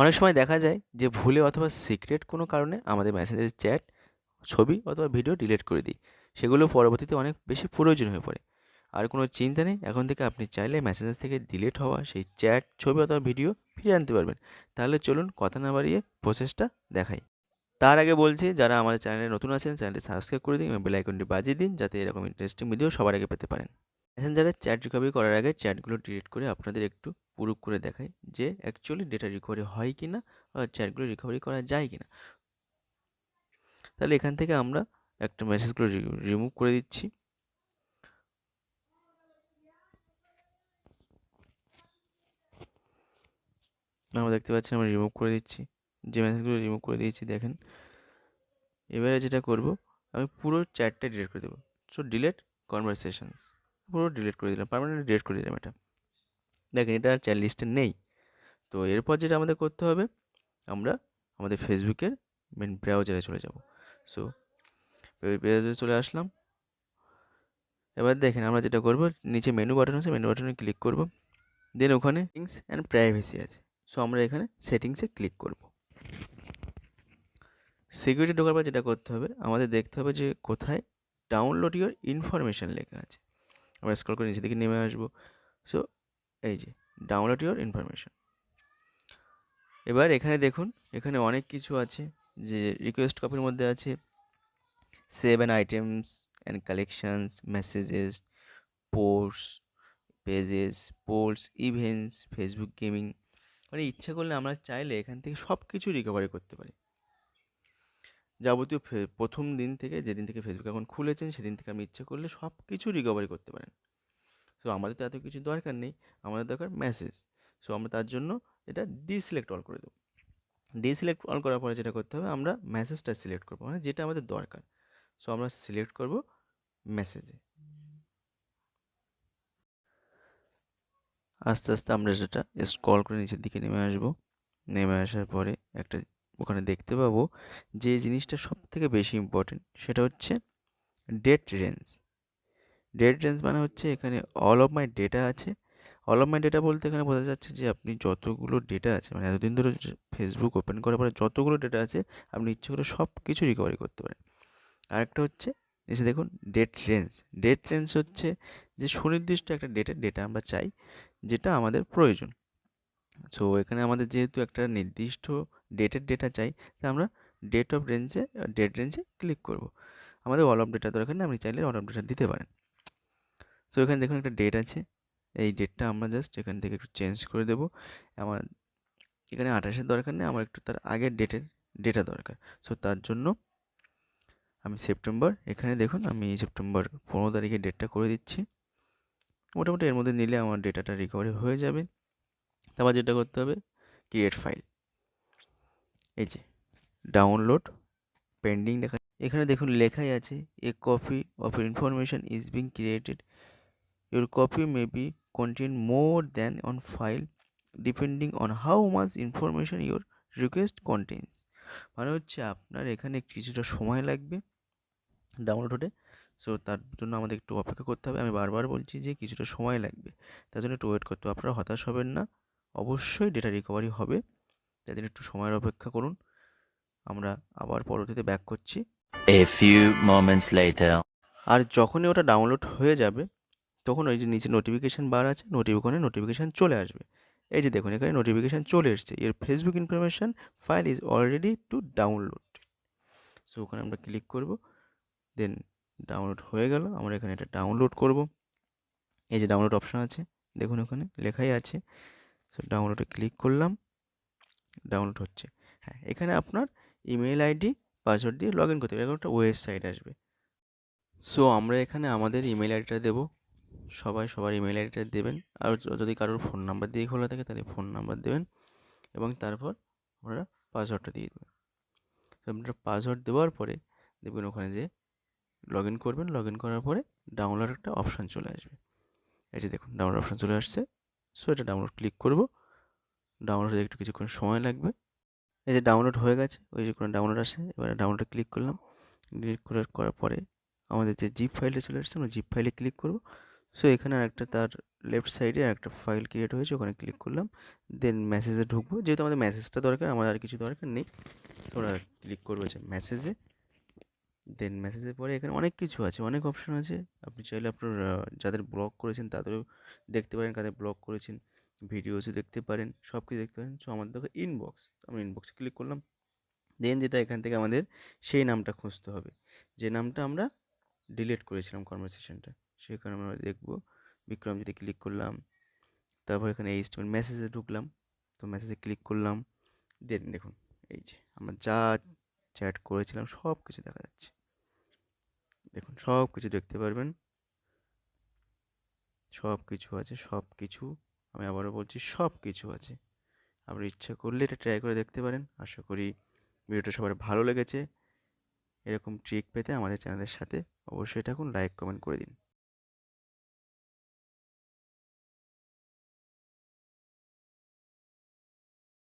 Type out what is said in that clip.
অনেক সময় দেখা যায় যে ভুলে অথবা সিক্রেট কোনো কারণে আমাদের মেসেঞ্জারের চ্যাট, ছবি অথবা ভিডিও ডিলিট করে দিই। সেগুলো পরবর্তীতে অনেক বেশি প্রয়োজন হয়ে পড়ে। আর কোনো চিন্তা নেই, এখন থেকে আপনি চাইলে মেসেঞ্জার থেকে ডিলিট হওয়া সেই চ্যাট, ছবি অথবা ভিডিও ফিরিয়ে আনতে পারবেন। তাহলে চলুন কথা না বাড়িয়ে প্রসেসটা দেখাই। তার আগে বলছি, যারা আমাদের চ্যানেলে নতুন আছেন চ্যানেলটি সাবস্ক্রাইব করে দিন এবং বেল আইকনটি বাজিয়ে দিন, যাতে এরকম ইন্টারেস্টিং ভিডিও সবার আগে পেতে পারেন। মেসেঞ্জারে চ্যাট রিকভারি করার আগে চ্যাটগুলো ডিলিট করে আপনাদের একটু প্রুফ করে দেখাই যে অ্যাকচুয়ালি ডেটা রিকভারি হয় কি না বা চ্যাটগুলো রিকভারি করা যায় কি না। তাহলে এখান থেকে আমরা একটা মেসেজগুলো রিমুভ করে দিচ্ছি। আমরা দেখতে পাচ্ছি আমরা রিমুভ করে দিচ্ছি। যে মেসেজগুলো রিমুভ করে দিয়েছি দেখেন। এবারে যেটা করব, আমি পুরো চ্যাটটা ডিলিট করে দেবো। সো ডিলিট কনভারসেশনস, পুরো ডিলিট করে দিলাম, পার্মানেন্টলি ডিলিট করে দিলাম এটা। দেখেন এটা আর চ্যাট লিস্টে নেই। তো এরপর যেটা আমাদের করতে হবে, আমরা আমাদের ফেসবুকের মেন ব্রাউজারে চলে যাব। সো ব্রাউজারে চলে আসলাম। এবার দেখেন আমরা যেটা করব, নিচে মেনু বাটন আছে, মেনু বাটনে ক্লিক করব। দেন ওখানে সেটিংস অ্যান্ড প্রাইভেসি আছে। সো আমরা এখানে সেটিংসে ক্লিক করব। সিকিউরিটি ঢোকার পর যেটা করতে হবে, আমাদের দেখতে হবে যে কোথায় ডাউনলোড ইওর ইনফরমেশান লেখা আছে। আমরা স্ক্রল করে নিচের দিকে নেমে আসবো। সো এই যে ডাউনলোড ইওর ইনফরমেশান। এবার এখানে দেখুন, এখানে অনেক কিছু আছে। যে রিকোয়েস্ট কপির মধ্যে আছে save and items and collections, messages, post, pages, posts, events, Facebook gaming. মানে ইচ্ছা করলে আমরা চাইলে এখান থেকে সব কিছু রিকভারি করতে পারি। যাবতীয় প্রথম দিন থেকে, যেদিন থেকে ফেসবুক অ্যাকাউন্ট খুলেছেন সেদিন থেকে আপনি ইচ্ছা করলে সব কিছু রিকভারি করতে পারেন। সো আমাদের তো এত কিছু দরকার নেই, আমাদের দরকার মেসেজ। সো আমরা তার জন্য এটা ডিসিলেক্ট অল করে দেবো। ডিসিলেক্ট অল করার পরে যেটা করতে হবে, আমরা মেসেজটা সিলেক্ট করবো, মানে যেটা আমাদের দরকার। সো আমরা সিলেক্ট করব মেসেজে। আস্তে আস্তে আমরা সেটা স্ক্রল করে নিচের দিকে নেমে আসবো। নেমে আসার পরে একটা ওখানে দেখতে পাবো যে জিনিসটা সব থেকে বেশি ইম্পর্টেন্ট, সেটা হচ্ছে ডেট রেঞ্জ। ডেট রেঞ্জ মানে হচ্ছে এখানে অল অফ মাই ডেটা আছে। অল অফ মাই ডেটা বলতে এখানে বোঝা যাচ্ছে যে আপনি যতগুলো ডেটা আছে, মানে এতদিন ধরে ফেসবুক ওপেন করার পরে যতগুলো ডেটা আছে আপনি ইচ্ছে করে সব কিছু রিকভারি করতে পারেন। আরেকটা হচ্ছে এসে দেখুন ডেট রেঞ্জ। ডেট রেঞ্জ হচ্ছে যে সুনির্দিষ্ট একটা ডেটা আমরা চাই, যেটা আমাদের প্রয়োজন। সো এখানে আমাদের যেহেতু একটা নির্দিষ্ট ডেটা চাই, তাই আমরা ডেট রেঞ্জে ক্লিক করব। আমাদের অল অফ ডেটা দরকার নেই, আপনি চাইলে অল অফ ডেটা দিতে পারেন। সো এখানে দেখুন একটা ডেট আছে, এই ডেটটা আমরা জাস্ট এখান থেকে একটু চেঞ্জ করে দেবো। আমার এখানে 28-এর দরকার নেই, আমার একটু তার আগের ডেটা দরকার। সো তার জন্য আমি সেপ্টেম্বর, এখানে দেখুন আমি সেপ্টেম্বর 15 তারিখে ডেটটা করে দিচ্ছি। মোটামুটি এর মধ্যে নিলে আমার ডেটাটা রিকভারি হয়ে যাবে। তারপর যেটা করতে হবে, ক্রিয়েট ফাইল। এই যে ডাউনলোড পেন্ডিং লেখা, এখানে দেখুন লেখাই আছে a copy of information is being created, your copy may be contain more than on file depending on how much information your request contains. মানে হচ্ছে আপনার এখানে কিছুটা সময় লাগবে ডাউনলোড হতে। সো তার জন্য আমাদের একটু অপেক্ষা করতে হবে। আমি বারবার বলছি যে কিছুটা সময় লাগবে, তার জন্য একটু ওয়েট করতে হবে। আপনারা হতাশ হবেন না, অবশ্যই ডেটা রিকভারি হবে, তাই জন্য একটু সময়ের অপেক্ষা করুন। আমরা আবার পরবর্তীতে ব্যাক করছি। A few moments later. আর যখনই ওটা ডাউনলোড হয়ে যাবে, তখন ওই যে নিচে নোটিফিকেশান বার আছে, নোটিফিকেশান চলে আসবে। এই যে দেখুন এখানে নোটিফিকেশান চলে এসছে, এর Facebook information file is already to download. So ওখানে আমরা ক্লিক করব, দেন ডাউনলোড হয়ে গেল। আমরা এখানে এটা ডাউনলোড করব। এই যে ডাউনলোড অপশান আছে, দেখুন ওখানে লেখাই আছে। সো ডাউনলোডে ক্লিক করলাম, ডাউনলোড হচ্ছে। হ্যাঁ, এখানে আপনার ইমেল আইডি পাসওয়ার্ড দিয়ে লগ ইন করতে হবে, একটা ওয়েবসাইট আসবে। সো আমরা এখানে আমাদের ইমেল আইডিটা দেবো। সবাই সবার ইমেল আইডিটা দেবেন। আর যদি কারোর ফোন নাম্বার দিয়ে খোলা থাকে তাহলে ফোন নাম্বার দেবেন, এবং তারপর আপনারা পাসওয়ার্ডটা দিয়ে দেবেন। আপনারা পাসওয়ার্ড দেওয়ার পরে দেখবেন ওখানে যে লগ ইন করবেন, লগ ইন করার পরে ডাউনলোড একটা অপশান চলে আসবে। এই যে দেখুন ডাউনলোড অপশান চলে আসছে। সো এটা ডাউনলোড ক্লিক করব। ডাউনলোড হতে একটু কিছুক্ষণ সময় লাগবে। এই যে ডাউনলোড হয়ে গেছে, ওই যে কোনো ডাউনলোড আসে, এবারে ডাউনলোডে ক্লিক করলাম। ক্লিক করার পরে আমাদের যে জিপ ফাইলটা চলে আসছে, আমরা জিপ ফাইলে ক্লিক করব। সো এখানে আরেকটা তার লেফট সাইডে একটা ফাইল ক্রিয়েট হয়েছে, ওখানে ক্লিক করলাম। দেন মেসেজে ঢুকবো, যেহেতু আমাদের মেসেজটা দরকার, আমার আর কিছু দরকার নেই। তোমরা ক্লিক করবো হচ্ছে মেসেজে। দেন মেসেজের পরে এখানে অনেক কিছু আছে, অনেক অপশন আছে। আপনি চাইলে আপনার যাদের ব্লক করেছেন তাদেরও দেখতে পারেন, কাদের ব্লক করেছেন ভিডিওসও দেখতে পারেন, সব কিছু দেখতে পারেন। সো আমাদের দরকার ইনবক্স, আমরা ইনবক্সে ক্লিক করলাম। দেন যেটা এখান থেকে আমাদের সেই নামটা খুঁজতে হবে, যে নামটা আমরা ডিলিট করেছিলাম কনভারসেশনটা, সেখানে আমরা দেখবো বিক্রমজিতে ক্লিক করলাম। তারপর এখানে এইচটিএমএল মেসেজে ঢুকলাম, তো মেসেজে ক্লিক করলাম। দেন দেখুন এই যে আমরা যা চ্যাট করেছিলাম সব কিছু দেখা যাচ্ছে। দেখুন সব কিছু দেখতে পারবেন, সব কিছু আছে, সব কিছু। আমি আবারও বলছি সব কিছু আছে। আপনি ইচ্ছা করলে এটা ট্রাই করে দেখতে পারেন। আশা করি ভিডিওটা সবার ভালো লেগেছে। এরকম ট্রিক পেতে আমাদের চ্যানেলের সাথে অবশ্যই থাকুন, লাইক কমেন্ট করে দিন।